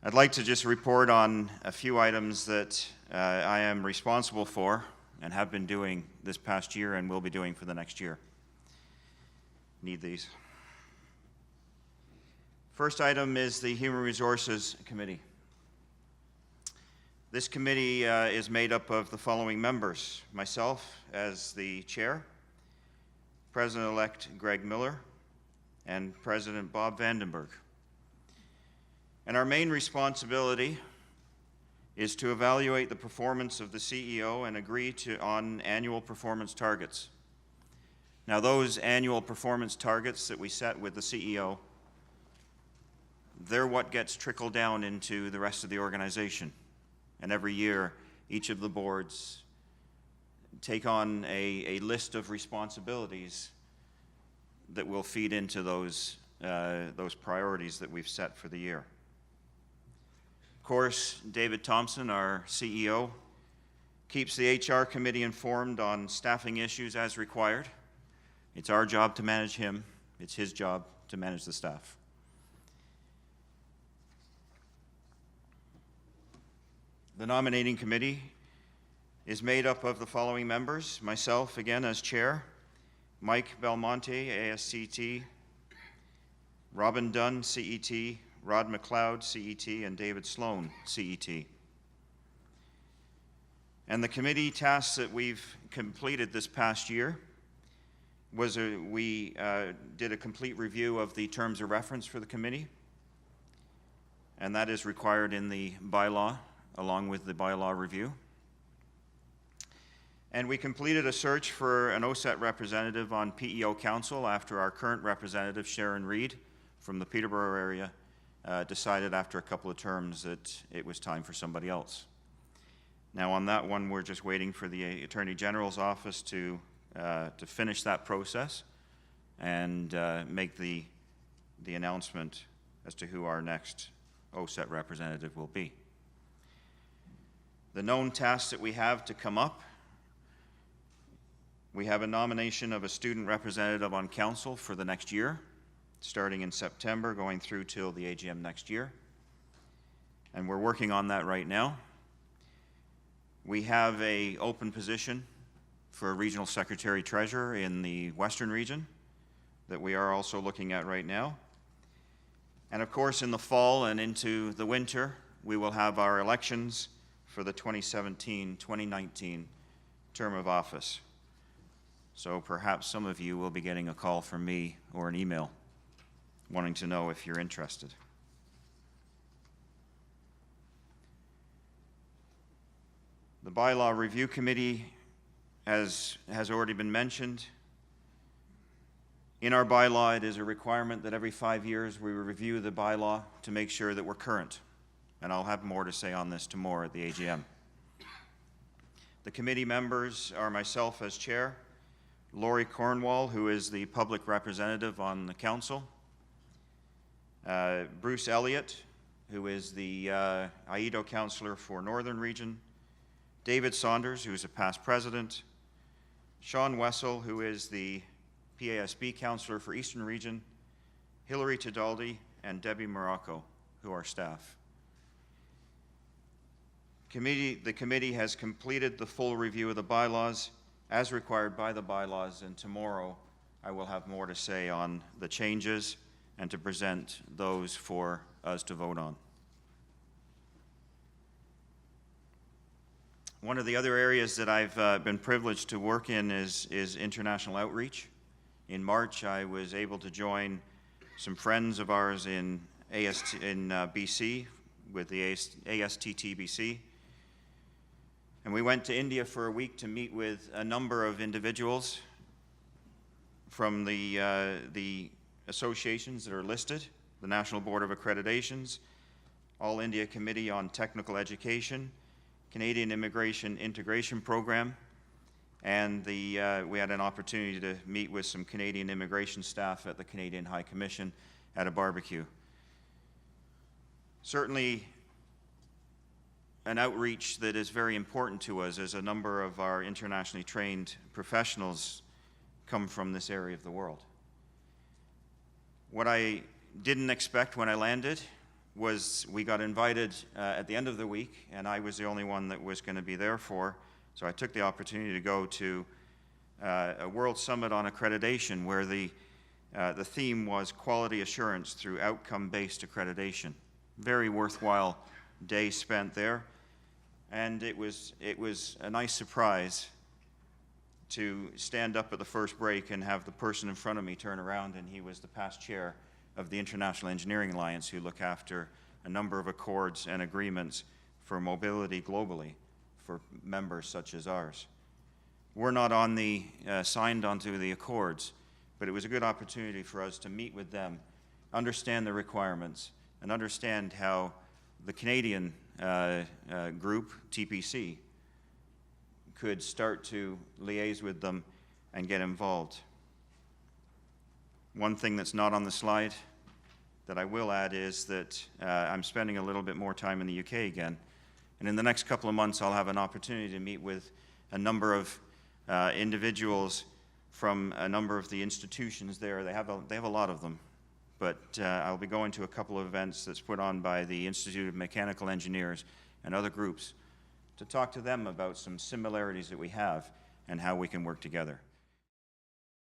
I'd like to just report on a few items that I am responsible for and have been doing this past year and will be doing for the next year. Need these. First item is the Human Resources Committee. This committee is made up of the following members: myself as the chair, President-elect Greg Miller, and President Bob Vandenberg. And our main responsibility is to evaluate the performance of the CEO and agree on annual performance targets. Now, those annual performance targets that we set with the CEO, they're what gets trickled down into the rest of the organization. And every year, each of the boards take on a list of responsibilities that will feed into those priorities that we've set for the year. Of course, David Thompson, our CEO, keeps the HR committee informed on staffing issues as required. It's our job to manage him. It's his job to manage the staff. The nominating committee is made up of the following members: myself, again, as chair, Mike Belmonte, ASCT, Robin Dunn, C.E.T., Rod McLeod, C.E.T., and David Sloan, C.E.T. And the committee tasks that we've completed this past year was we did a complete review of the terms of reference for the committee, and that is required in the bylaw along with the bylaw review. And we completed a search for an OACETT representative on PEO Council after our current representative, Sharon Reed, from the Peterborough area, decided after a couple of terms that it was time for somebody else. Now on that one, we're just waiting for the Attorney General's office to finish that process and make the announcement as to who our next OACETT representative will be. The known tasks that we have to come up: we have a nomination of a student representative on council for the next year, starting in September, going through till the AGM next year. And we're working on that right now. We have an open position for a regional secretary-treasurer in the Western region that we are also looking at right now. And of course, in the fall and into the winter, we will have our elections for the 2017-2019 term of office. So perhaps some of you will be getting a call from me or an email wanting to know if you're interested. The Bylaw Review Committee has already been mentioned. In our bylaw, it is a requirement that every 5 years we review the bylaw to make sure that we're current. And I'll have more to say on this tomorrow at the AGM. The committee members are myself as chair, Laurie Cornwall, who is the public representative on the council, Bruce Elliott, who is the AIDO councillor for Northern Region, David Saunders, who is a past president, Sean Wessel, who is the PASB councillor for Eastern Region, Hilary Tidaldi, and Debbie Morocco, who are staff. The committee has completed the full review of the bylaws as required by the bylaws, and tomorrow I will have more to say on the changes and to present those for us to vote on. One of the other areas that I've been privileged to work in is international outreach. In March, I was able to join some friends of ours in BC with the ASTT BC. And we went to India for a week to meet with a number of individuals from the associations that are listed: the National Board of Accreditations, All India Committee on Technical Education, Canadian Immigration Integration Program, and we had an opportunity to meet with some Canadian immigration staff at the Canadian High Commission at a barbecue. Certainly an outreach that is very important to us, as a number of our internationally trained professionals come from this area of the world. What I didn't expect when I landed we got invited at the end of the week, and I was the only one that was going to be there for, so I took the opportunity to go to a World Summit on Accreditation, where the theme was quality assurance through outcome-based accreditation. Very worthwhile day spent there, and it was a nice surprise to stand up at the first break and have the person in front of me turn around, and he was the past chair of the International Engineering Alliance, who look after a number of accords and agreements for mobility globally for members such as ours. We're not on signed onto the accords, but it was a good opportunity for us to meet with them, understand the requirements, and understand how the Canadian group, TPC, could start to liaise with them and get involved. One thing that's not on the slide that I will add is that I'm spending a little bit more time in the UK again, and in the next couple of months I'll have an opportunity to meet with a number of individuals from a number of the institutions there. They have a lot of them, but I'll be going to a couple of events that's put on by the Institute of Mechanical Engineers and other groups to talk to them about some similarities that we have and how we can work together.